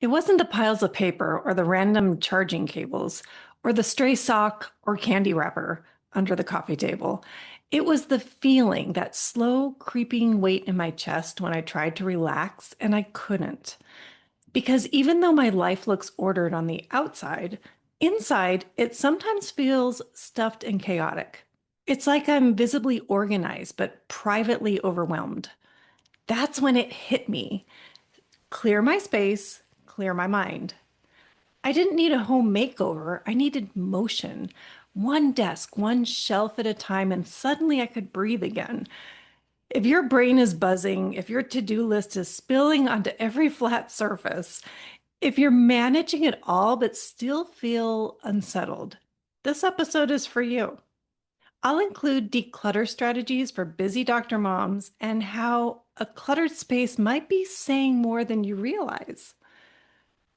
It wasn't the piles of paper or the random charging cables or the stray sock or candy wrapper under the coffee table. It was the feeling, that slow creeping weight in my chest when I tried to relax and I couldn't. Because even though my life looks ordered on the outside, inside it sometimes feels stuffed and chaotic. It's like I'm visibly organized but privately overwhelmed. That's when it hit me. Clear my space, clear my mind. I didn't need a home makeover. I needed motion. One desk, one shelf at a time, and suddenly I could breathe again. If your brain is buzzing, if your to do list is spilling onto every flat surface, if you're managing it all but still feel unsettled, this episode is for you. I'll include declutter strategies for busy doctor moms and how a cluttered space might be saying more than you realize.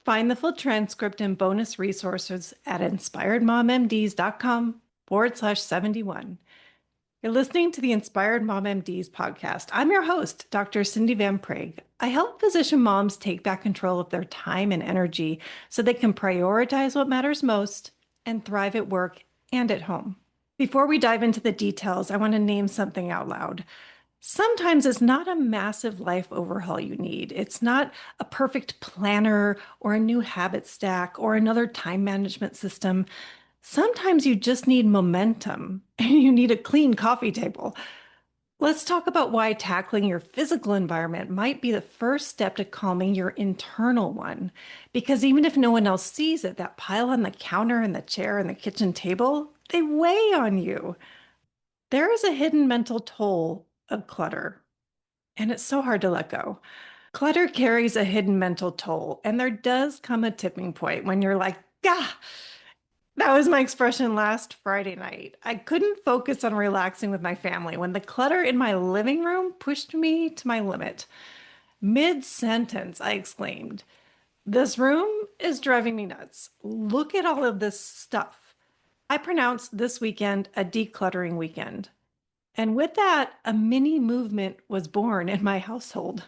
Find the full transcript and bonus resources at inspiredmommds.com/71. You're listening to the Inspired Mom MDs podcast. I'm your host, Dr. Cindy Van Praag. I help physician moms take back control of their time and energy so they can prioritize what matters most and thrive at work and at home. Before we dive into the details, I want to name something out loud. Sometimes it's not a massive life overhaul you need. It's not a perfect planner or a new habit stack or another time management system. Sometimes you just need momentum and you need a clean coffee table. Let's talk about why tackling your physical environment might be the first step to calming your internal one. Because even if no one else sees it, that pile on the counter and the chair and the kitchen table, they weigh on you. There is a hidden mental toll of clutter, and it's so hard to let go. Clutter carries a hidden mental toll, and there does come a tipping point when you're like, ah, that was my expression last Friday night. I couldn't focus on relaxing with my family when the clutter in my living room pushed me to my limit. Mid sentence, I exclaimed, "This room is driving me nuts. Look at all of this stuff." I pronounced this weekend a decluttering weekend. And with that, a mini movement was born in my household.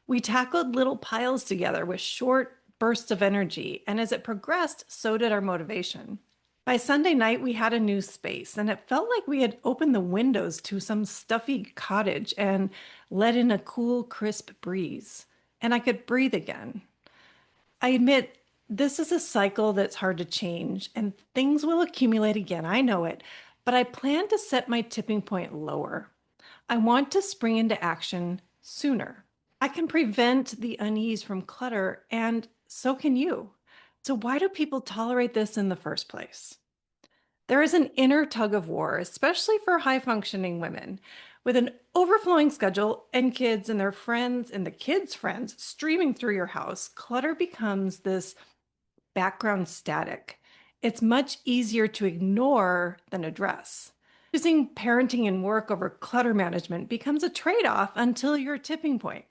We tackled little piles together with short bursts of energy, and as it progressed, so did our motivation. By Sunday night, we had a new space, and it felt like we had opened the windows to some stuffy cottage and let in a cool, crisp breeze. And I could breathe again. I admit this is a cycle that's hard to change, and things will accumulate again. I know it, but I plan to set my tipping point lower. I want to spring into action sooner. I can prevent the unease from clutter, and so can you. So, why do people tolerate this in the first place? There is an inner tug of war, especially for high functioning women. With an overflowing schedule and kids and their friends and the kids' friends streaming through your house, clutter becomes this background static. It's much easier to ignore than address. Choosing parenting and work over clutter management becomes a trade off until your tipping point.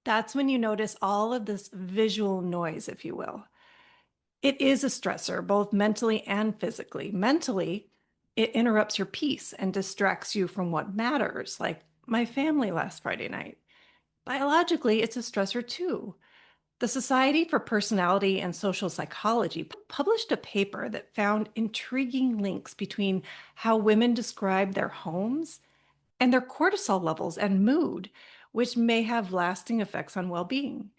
That's when you notice all of this visual noise, if you will. It is a stressor, both mentally and physically. Mentally, it interrupts your peace and distracts you from what matters, like my family last Friday night. Biologically, it's a stressor too. The Society for Personality and Social Psychology published a paper that found intriguing links between how women describe their homes and their cortisol levels and mood, which may have lasting effects on well being.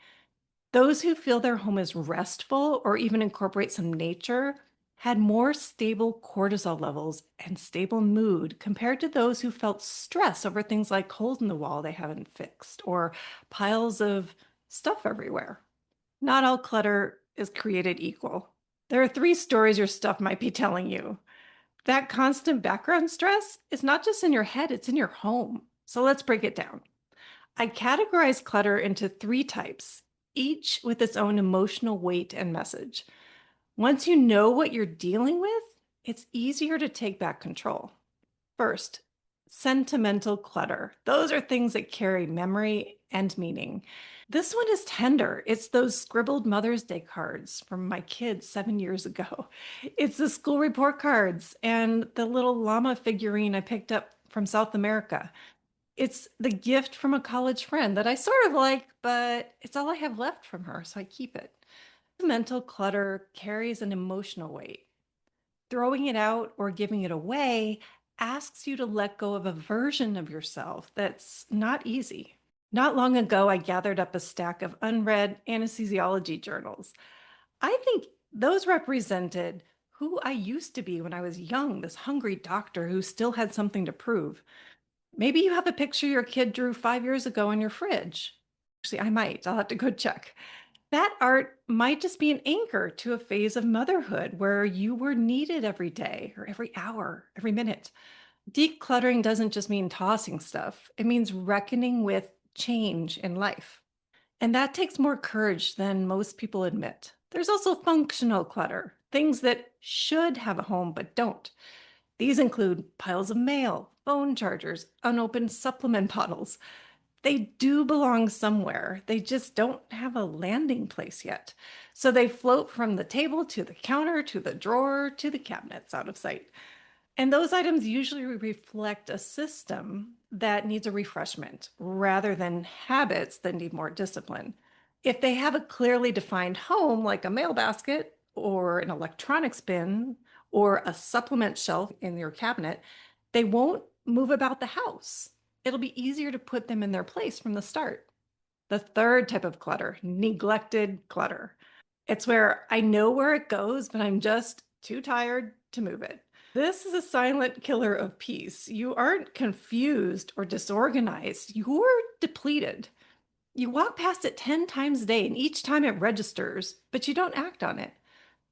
Those who feel their home is restful or even incorporate some nature had more stable cortisol levels and stable mood compared to those who felt stress over things like holes in the wall they haven't fixed or piles of stuff everywhere. Not all clutter is created equal. There are three stories your stuff might be telling you. That constant background stress is not just in your head, it's in your home. So let's break it down. I categorize clutter into three types, each with its own emotional weight and message. Once you know what you're dealing with, it's easier to take back control. First, sentimental clutter. Those are things that carry memory and meaning. This one is tender. It's those scribbled Mother's Day cards from my kids 7 years ago. It's the school report cards and the little llama figurine I picked up from South America. It's the gift from a college friend that I sort of like, but it's all I have left from her, so I keep it. Mental clutter carries an emotional weight. Throwing it out or giving it away asks you to let go of a version of yourself that's not easy. Not long ago, I gathered up a stack of unread anesthesiology journals. I think those represented who I used to be when I was young, this hungry doctor who still had something to prove. Maybe you have a picture your kid drew 5 years ago in your fridge. Actually, I might. I'll have to go check. That art might just be an anchor to a phase of motherhood where you were needed every day or every hour, every minute. Decluttering doesn't just mean tossing stuff, it means reckoning with change in life. And that takes more courage than most people admit. There's also functional clutter, things that should have a home but don't. These include piles of mail, phone chargers, unopened supplement bottles. They do belong somewhere. They just don't have a landing place yet. So they float from the table to the counter to the drawer to the cabinets out of sight. And those items usually reflect a system that needs a refreshment rather than habits that need more discipline. If they have a clearly defined home, like a mail basket or an electronics bin or a supplement shelf in your cabinet, they won't move about the house. It'll be easier to put them in their place from the start. The third type of clutter, neglected clutter. It's where I know where it goes, but I'm just too tired to move it. This is a silent killer of peace. You aren't confused or disorganized, you're depleted. You walk past it 10 times a day, and each time it registers, but you don't act on it.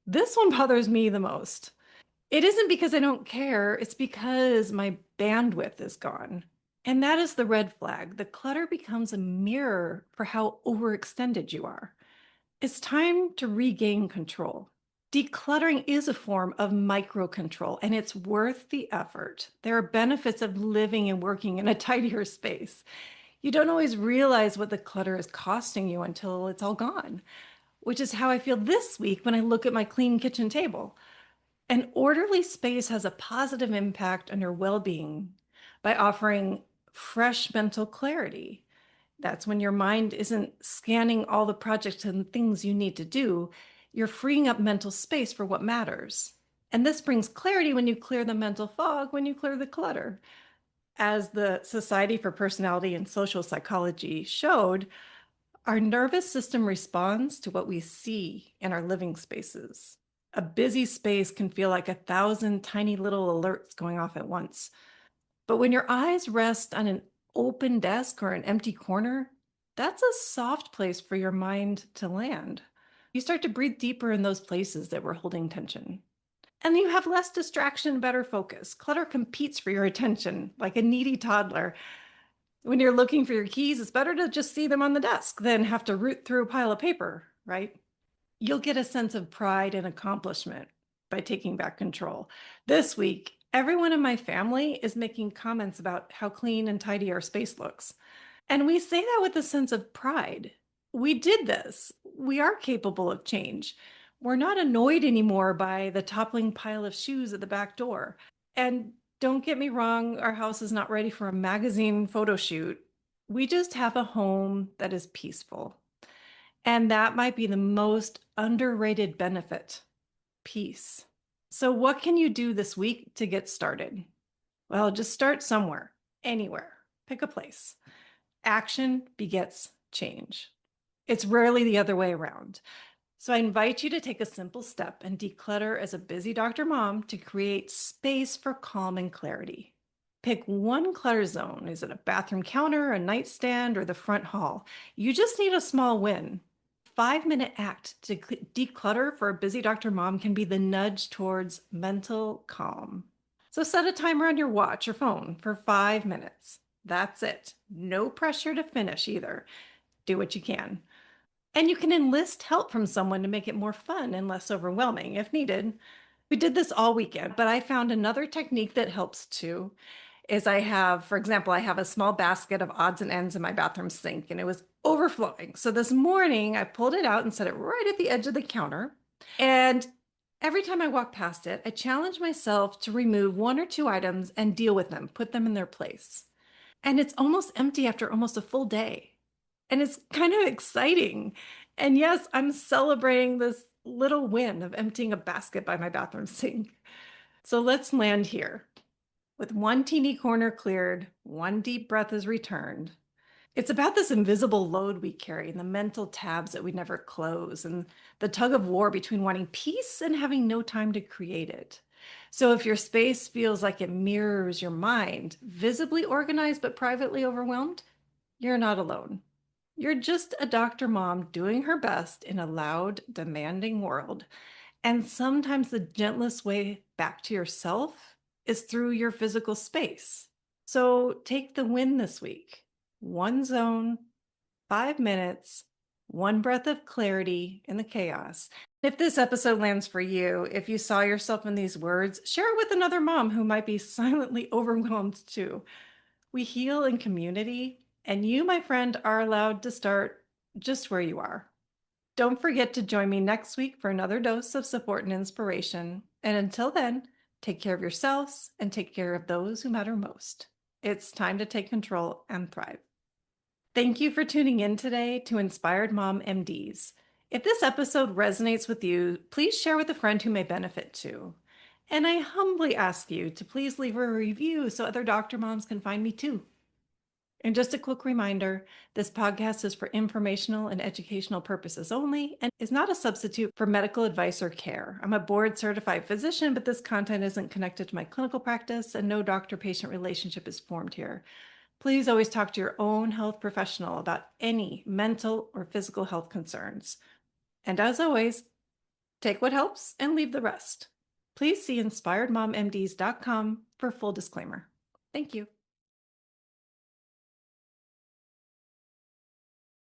This one bothers me the most. It isn't because I don't care, it's because my bandwidth is gone. And that is the red flag. The clutter becomes a mirror for how overextended you are. It's time to regain control. Decluttering is a form of micro control, and it's worth the effort. There are benefits of living and working in a tidier space. You don't always realize what the clutter is costing you until it's all gone, which is how I feel this week when I look at my clean kitchen table. An orderly space has a positive impact on your well being by offering fresh mental clarity. That's when your mind isn't scanning all the projects and things you need to do. You're freeing up mental space for what matters. And this brings clarity when you clear the mental fog, when you clear the clutter. As the Society for Personality and Social Psychology showed, our nervous system responds to what we see in our living spaces. A busy space can feel like 1,000 tiny little alerts going off at once. But when your eyes rest on an open desk or an empty corner, that's a soft place for your mind to land. You start to breathe deeper in those places that were holding tension. And you have less distraction, better focus. Clutter competes for your attention like a needy toddler. When you're looking for your keys, it's better to just see them on the desk than have to root through a pile of paper, right? You'll get a sense of pride and accomplishment by taking back control. This week, everyone in my family is making comments about how clean and tidy our space looks. And we say that with a sense of pride. We did this. We are capable of change. We're not annoyed anymore by the toppling pile of shoes at the back door. And don't get me wrong, our house is not ready for a magazine photo shoot. We just have a home that is peaceful. And that might be the most underrated benefit, peace. So, what can you do this week to get started? Well, just start somewhere, anywhere. Pick a place. Action begets change. It's rarely the other way around. So, I invite you to take a simple step and declutter as a busy doctor mom to create space for calm and clarity. Pick one clutter zone. Is it a bathroom counter, a nightstand, or the front hall? You just need a small win. 5-minute act to declutter for a busy doctor mom can be the nudge towards mental calm. So set a timer on your watch or phone for 5 minutes. That's it. No pressure to finish either. Do what you can. And you can enlist help from someone to make it more fun and less overwhelming if needed. We did this all weekend, but I found another technique that helps too. Is I have, for example, I have a small basket of odds and ends in my bathroom sink and it was overflowing. So this morning I pulled it out and set it right at the edge of the counter. And every time I walk past it, I challenge myself to remove one or two items and deal with them, put them in their place. And it's almost empty after almost a full day. And it's kind of exciting. And yes, I'm celebrating this little win of emptying a basket by my bathroom sink. So let's land here. With one teeny corner cleared, one deep breath is returned. It's about this invisible load we carry and the mental tabs that we never close, and the tug of war between wanting peace and having no time to create it. So, if your space feels like it mirrors your mind, visibly organized but privately overwhelmed, you're not alone. You're just a doctor mom doing her best in a loud, demanding world. And sometimes the gentlest way back to yourself is through your physical space. So take the win this week. One zone, 5 minutes, one breath of clarity in the chaos. If this episode lands for you, if you saw yourself in these words, share it with another mom who might be silently overwhelmed too. We heal in community, and you, my friend, are allowed to start just where you are. Don't forget to join me next week for another dose of support and inspiration. And until then, take care of yourselves and take care of those who matter most. It's time to take control and thrive. Thank you for tuning in today to Inspired Mom MDs. If this episode resonates with you, please share with a friend who may benefit too. And I humbly ask you to please leave a review so other doctor moms can find me too. And just a quick reminder, this podcast is for informational and educational purposes only and is not a substitute for medical advice or care. I'm a board certified physician, but this content isn't connected to my clinical practice and no doctor-patient relationship is formed here. Please always talk to your own health professional about any mental or physical health concerns. And as always, take what helps and leave the rest. Please see inspiredmommds.com for full disclaimer. Thank you.